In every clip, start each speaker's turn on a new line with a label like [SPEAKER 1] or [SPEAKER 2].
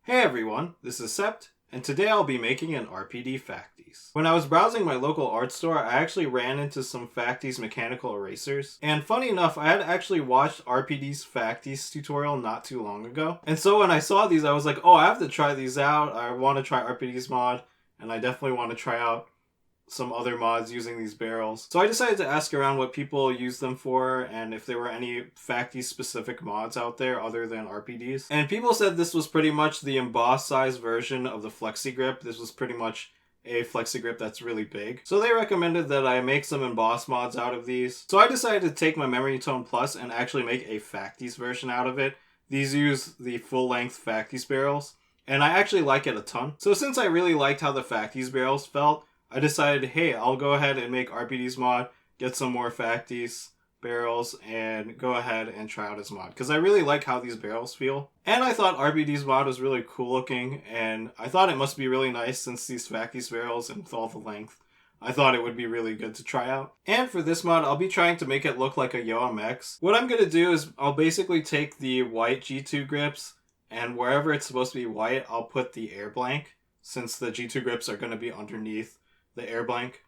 [SPEAKER 1] Hey everyone, this is Sept, and today I'll be making an RPD Factis. When I was browsing my local art store, I actually ran into some Factis mechanical erasers. And funny enough, I had actually watched RPD's Factis tutorial not too long ago. And so when I saw these, I was like, oh, I have to try these out. I want to try RPD's mod, and I definitely want to try out some other mods using these barrels. So I decided to ask around what people use them for and if there were any Factis specific mods out there other than RPDs. And people said this was pretty much the embossed size version of the Flexi Grip. This was pretty much a Flexi Grip that's really big. So they recommended that I make some emboss mods out of these. So I decided to take my Memory Tone Plus and actually make a Factis version out of it. These use the full length Factis barrels, and I actually like it a ton. So since I really liked how the Factis barrels felt, I decided, hey, I'll go ahead and make RPD's mod, get some more Factis barrels, and go ahead and try out his mod. Because I really like how these barrels feel. And I thought RPD's mod was really cool looking, and I thought it must be really nice since these Factis barrels and with all the length. I thought it would be really good to try out. And for this mod, I'll be trying to make it look like a YoMX. What I'm going to do is I'll basically take the white G2 grips, and wherever it's supposed to be white, I'll put the air blank, since the G2 grips are going to be underneath the air blank.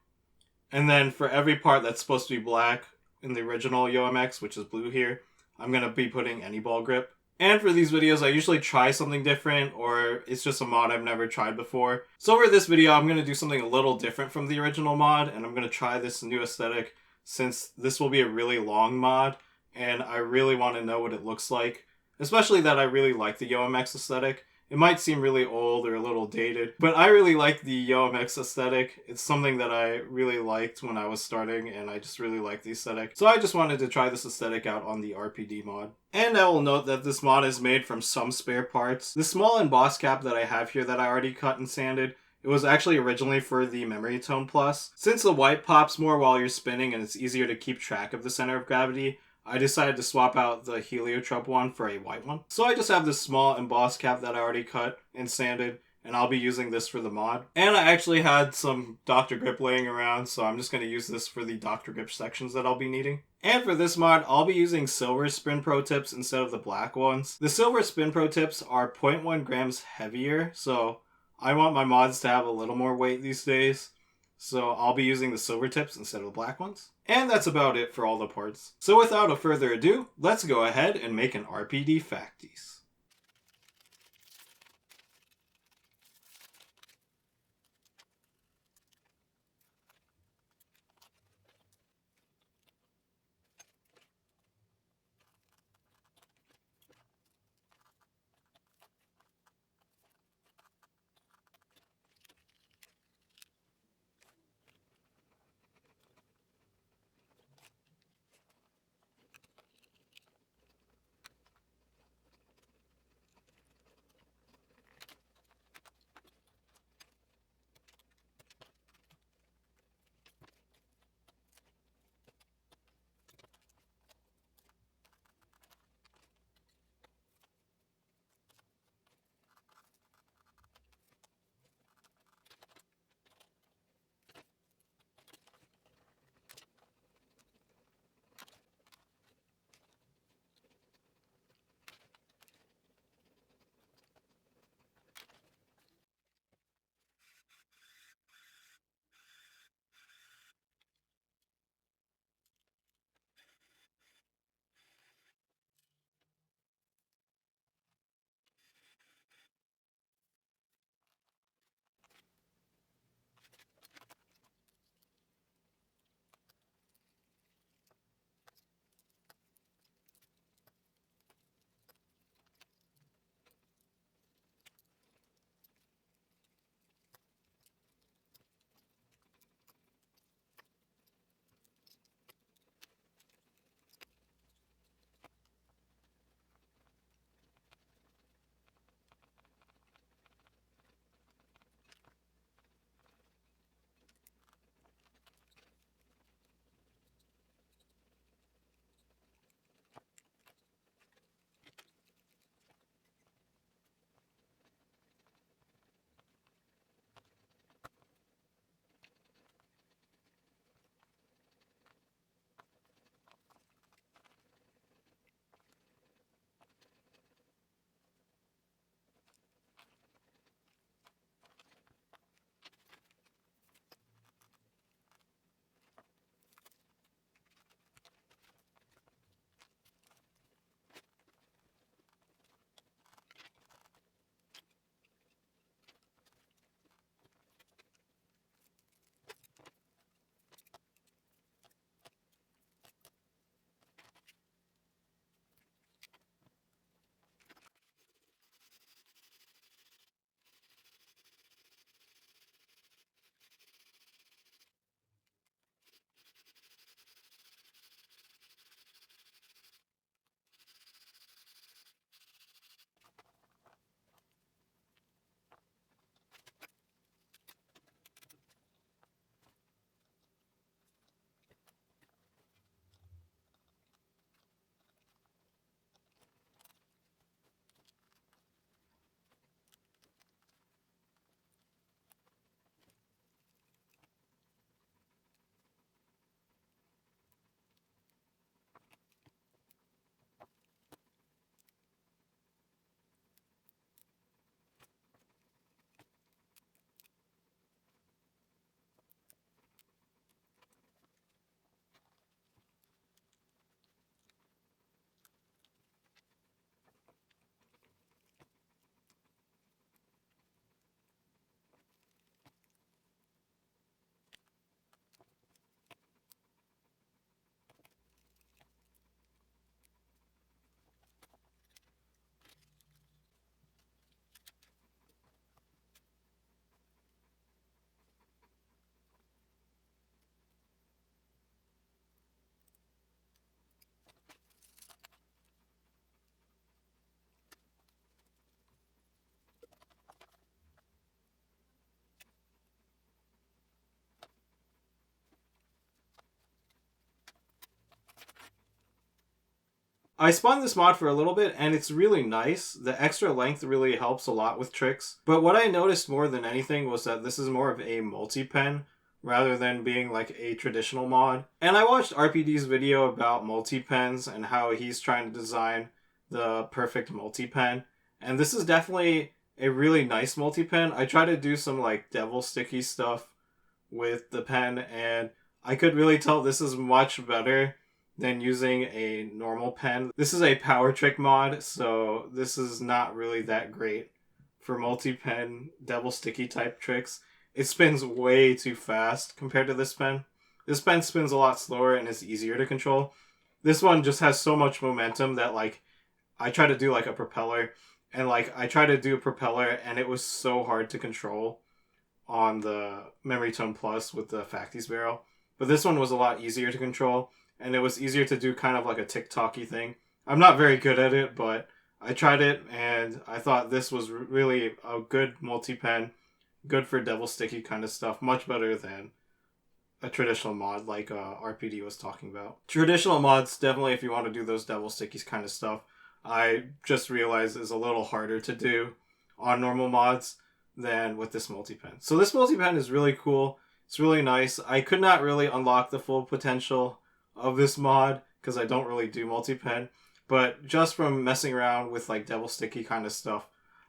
[SPEAKER 1] And then for every part that's supposed to be black in the original YoMX, which is blue here, I'm going to be putting any ball grip. And for these videos, I usually try something different, or it's just a mod I've never tried before. So for this video, I'm going to do something a little different from the original mod, and I'm going to try this new aesthetic since this will be a really long mod, and I really want to know what it looks like. Especially that I really like the YoMX aesthetic. It might seem really old or a little dated, but I really like the YoMX aesthetic. It's something that I really liked when I was starting, and I just really like the aesthetic. So I just wanted to try this aesthetic out on the RPD mod. And I will note that this mod is made from some spare parts. The small emboss cap that I have here that I already cut and sanded, it was actually originally for the Memory Tone Plus. Since the white pops more while you're spinning and it's easier to keep track of the center of gravity, I decided to swap out the heliotrope one for a white one. So I just have this small emboss cap that I already cut and sanded, and I'll be using this for the mod. And I actually had some Dr. Grip laying around, so I'm just going to use this for the Dr. Grip sections that I'll be needing. And for this mod, I'll be using silver spin pro tips instead of the black ones. The silver spin pro tips are 0.1 grams heavier, so I want my mods to have a little more weight these days. So I'll be using the silver tips instead of the black ones. And that's about it for all the parts. So without a further ado, let's go ahead and make an RPD Factis. I spun this mod for a little bit and it's really nice. The extra length really helps a lot with tricks. But what I noticed more than anything was that this is more of a multi-pen rather than being like a traditional mod. And I watched RPD's video about multi-pens and how he's trying to design the perfect multi-pen. And this is definitely a really nice multi-pen. I tried to do some like devil sticky stuff with the pen and I could really tell this is much better than using a normal pen. This is a power trick mod, so this is not really that great for multi-pen devil sticky type tricks. It spins way too fast compared to this pen. This pen spins a lot slower and is easier to control. This one just has so much momentum that like I try to do like a propeller and like I try to do a propeller and it was so hard to control on the Memory Tone Plus with the Factis barrel. But this one was a lot easier to control. And it was easier to do kind of like a TikTok-y thing. I'm not very good at it, but I tried it, and I thought this was really a good multi-pen, good for devil sticky kind of stuff, much better than a traditional mod like RPD was talking about. Traditional mods, definitely if you want to do those devil stickies kind of stuff, I just realized is a little harder to do on normal mods than with this multi-pen. So this multi-pen is really cool. It's really nice. I could not really unlock the full potential of this mod because I don't really do multi-pen, but just from messing around with like devil sticky kind of stuff,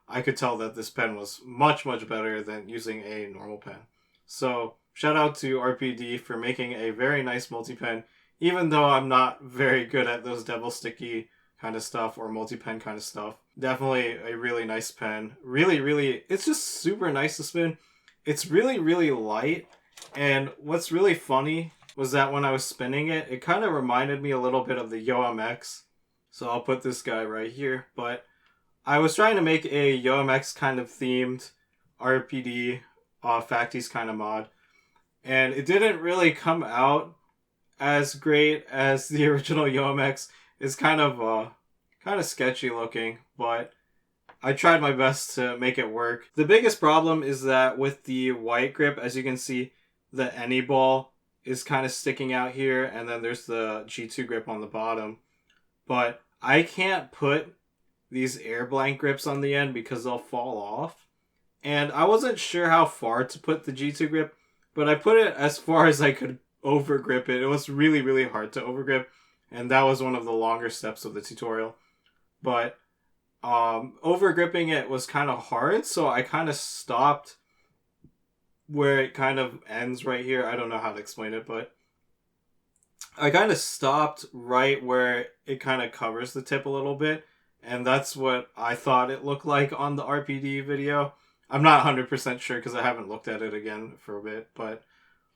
[SPEAKER 1] I could tell that this pen was much better than using a normal pen. So shout out to RPD for making a very nice multi-pen, even though I'm not very good at those devil sticky kind of stuff or multi-pen kind of stuff. Definitely a really nice pen. Really, it's just super nice to spin. It's really light, and what's really funny was that when I was spinning it, it kind of reminded me a little bit of the YoMX. So I'll put this guy right here. But I was trying to make a YoMX kind of themed RPD Factis kind of mod. And it didn't really come out as great as the original YoMX. It's kind of sketchy looking, but I tried my best to make it work. The biggest problem is that with the white grip, as you can see, the any ball is kind of sticking out here, and then there's the G2 grip on the bottom. But I can't put these air blank grips on the end because they'll fall off. And I wasn't sure how far to put the G2 grip, but I put it as far as I could over grip it. It was really hard to over grip, and that was one of the longer steps of the tutorial. But over gripping it was kind of hard, so I kind of stopped where it kind of ends right here. I don't know how to explain it, but I kind of stopped right where it kind of covers the tip a little bit, and that's what I thought it looked like on the RPD video. I'm not 100% sure because I haven't looked at it again for a bit, but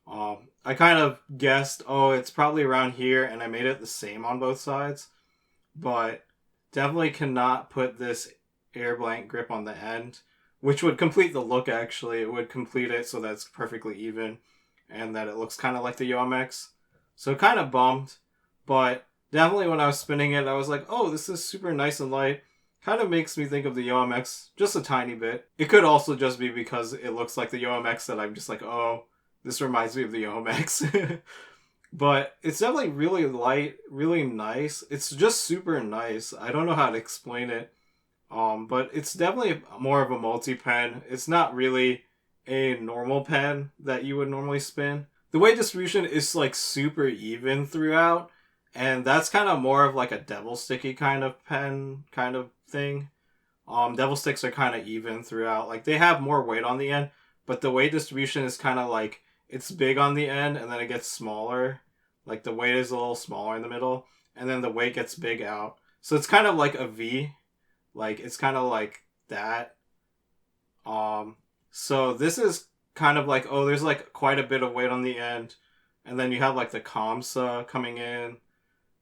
[SPEAKER 1] I kind of guessed, oh, it's probably around here, and I made it the same on both sides, but definitely cannot put this air blank grip on the end, which would complete the look. Actually, it would complete it so that's perfectly even and that it looks kind of like the YoMX. So kind of bummed, but definitely when I was spinning it, I was like, oh, this is super nice and light. Kind of makes me think of the YoMX just a tiny bit. It could also just be because it looks like the YoMX that I'm just like, oh, this reminds me of the YoMX. But it's definitely really light, really nice. It's just super nice. I don't know how to explain it. But it's definitely more of a multi-pen. It's not really a normal pen that you would normally spin. The weight distribution is like super even throughout, and that's kind of more of like a devil sticky kind of pen kind of thing. Devil sticks are kind of even throughout. Like they have more weight on the end, but the weight distribution is kind of like it's big on the end and then it gets smaller. Like the weight is a little smaller in the middle and then the weight gets big out. So it's kind of like a V. Like, it's kind of like that. So this is kind of like, oh, there's like quite a bit of weight on the end. And then you have like the Kamsa coming in.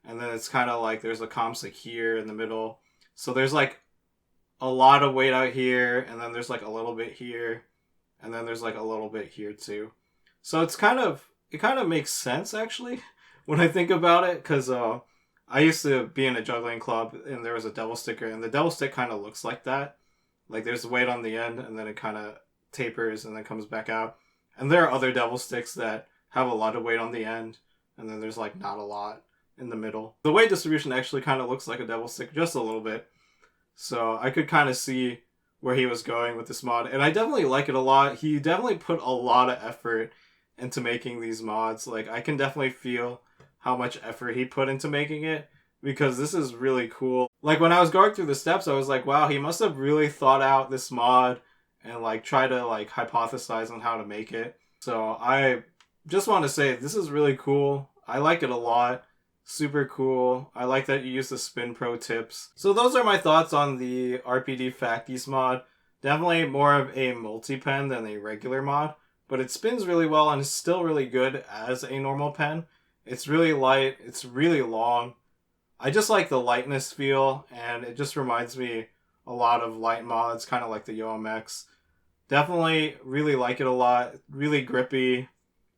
[SPEAKER 1] And then it's kind of like there's a Kamsa here in the middle. So there's like a lot of weight out here. And then there's like a little bit here. And then there's like a little bit here too. So it kind of makes sense actually when I think about it. Because I used to be in a juggling club and there was a devil sticker, and the devil stick kind of looks like that. Like there's weight on the end and then it kind of tapers and then comes back out. And there are other devil sticks that have a lot of weight on the end and then there's like not a lot. in the middle. The weight distribution actually kind of looks like a devil stick just a little bit. So I could kind of see where he was going with this mod. And I definitely like it a lot. He definitely put a lot of effort into making these mods. Like, I can definitely feel how much effort he put into making it, because this is really cool. Like, when I was going through the steps, I was like, wow, he must have really thought out this mod and like try to like hypothesize on how to make it. So I just want to say this is really cool. I like it a lot. Super cool. I like that you use the spin pro tips. So those are my thoughts on the RPD Factis mod. Definitely more of a multi-pen than a regular mod, but it spins really well and is still really good as a normal pen. It's really light, it's really long. I just like the lightness feel, and it just reminds me a lot of light mods, kind of like the YoMX. Definitely really like it a lot. Really grippy.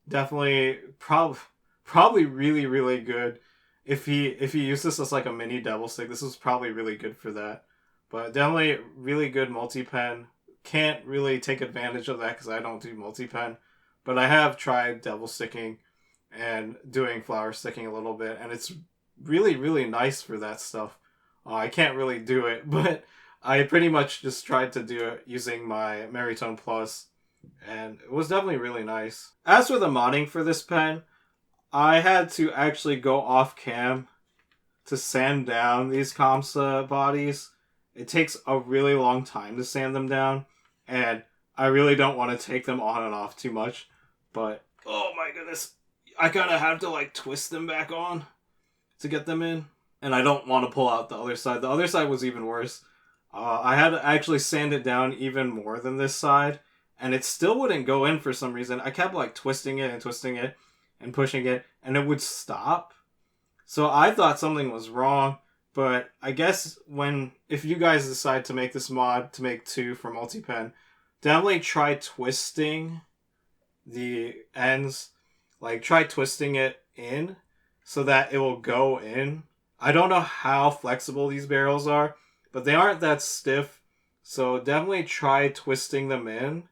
[SPEAKER 1] Definitely probably really, really good. If he used this as like a mini devil stick, this was probably really good for that. But definitely really good multi-pen. Can't really take advantage of that because I don't do multi-pen. But I have tried devil sticking and doing flower sticking a little bit, and it's really, really nice for that stuff. I can't really do it, but I pretty much just tried to do it using my Meritone Plus, and it was definitely really nice. As for the modding for this pen, I had to actually go off cam to sand down these Kamsa bodies. It takes a really long time to sand them down, and I really don't want to take them on and off too much, but oh my goodness, I kind of have to like twist them back on to get them in, and I don't want to pull out the other side. The other side was even worse. I had to actually sand it down even more than this side, and it still wouldn't go in for some reason. I kept like twisting it and pushing it, and it would stop. So I thought something was wrong, but I guess if you guys decide to make this mod to make 2 for multi-pen, definitely try twisting the ends. Like, try twisting it in so that it will go in. I don't know how flexible these barrels are, but they aren't that stiff. So definitely try twisting them in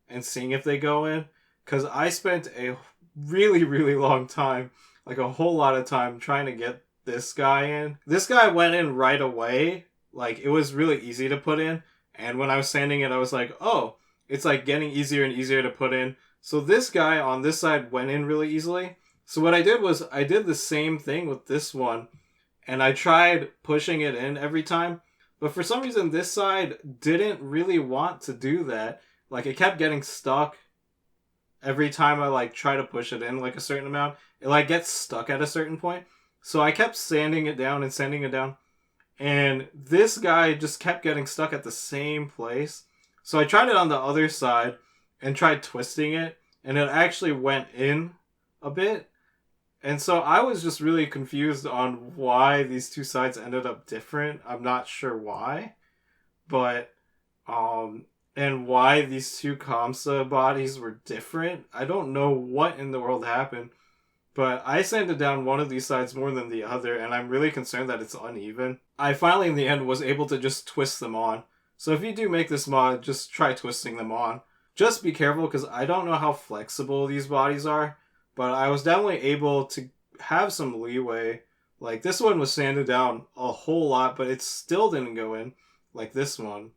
[SPEAKER 1] and seeing if they go in. Because I spent a really, really long time, like a whole lot of time, trying to get this guy in. This guy went in right away. Like, it was really easy to put in. And when I was sanding it, I was like, oh, it's like getting easier and easier to put in. So this guy on this side went in really easily. So what I did was I did the same thing with this one. And I tried pushing it in every time. But for some reason, this side didn't really want to do that. Like, it kept getting stuck every time I, like, try to push it in, like, a certain amount. It, like, gets stuck at a certain point. So I kept sanding it down and sanding it down. And this guy just kept getting stuck at the same place. So I tried it on the other side and tried twisting it. And it actually went in a bit. And so I was just really confused on why these two sides ended up different. I'm not sure why. But, and why these two Kamsa bodies were different. I don't know what in the world happened. But I sanded down one of these sides more than the other, and I'm really concerned that it's uneven. I finally, in the end, was able to just twist them on. So if you do make this mod, just try twisting them on. Just be careful, because I don't know how flexible these bodies are. But I was definitely able to have some leeway. Like, this one was sanded down a whole lot, but it still didn't go in, like this one.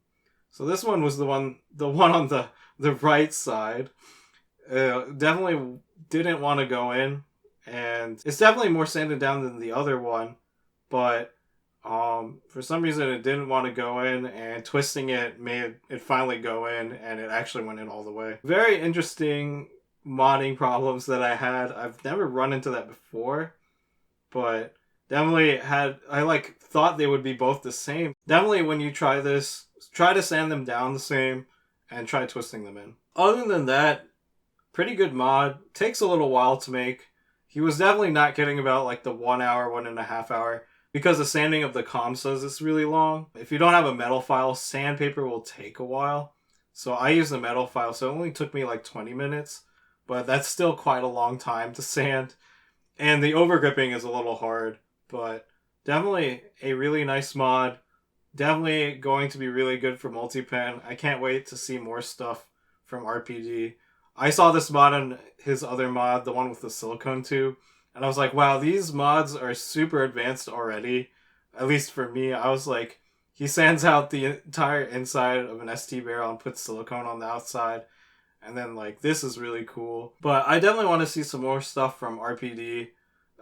[SPEAKER 1] So this one was the one on the right side. Definitely didn't want to go in. And it's definitely more sanded down than the other one. But for some reason it didn't want to go in, and twisting it made it finally go in, and it actually went in all the way. Very interesting modding problems that I had. I've never run into that before, but definitely I thought they would be both the same. Definitely when you try this, try to sand them down the same and try twisting them in. Other than that, pretty good mod. Takes a little while to make. He was definitely not getting about like the 1 hour, 1.5 hour, because the sanding of the Kamsas is really long. If you don't have a metal file, sandpaper will take a while. So I use the metal file, so it only took me like 20 minutes. But that's still quite a long time to sand. And the overgripping is a little hard. But definitely a really nice mod. Definitely going to be really good for multi-pen. I can't wait to see more stuff from RPD. I saw this mod on his other mod, the one with the silicone tube. And I was like, wow, these mods are super advanced already. At least for me, I was like, he sands out the entire inside of an ST barrel and puts silicone on the outside. And then, like, this is really cool. But I definitely want to see some more stuff from RPD.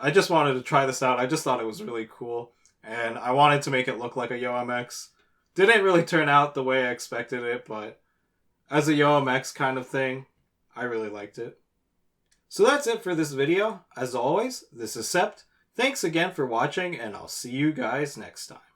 [SPEAKER 1] I just wanted to try this out. I just thought it was really cool. And I wanted to make it look like a YoMX. Didn't really turn out the way I expected it, but as a YoMX kind of thing, I really liked it. So that's it for this video. As always, this is Sept. Thanks again for watching, and I'll see you guys next time.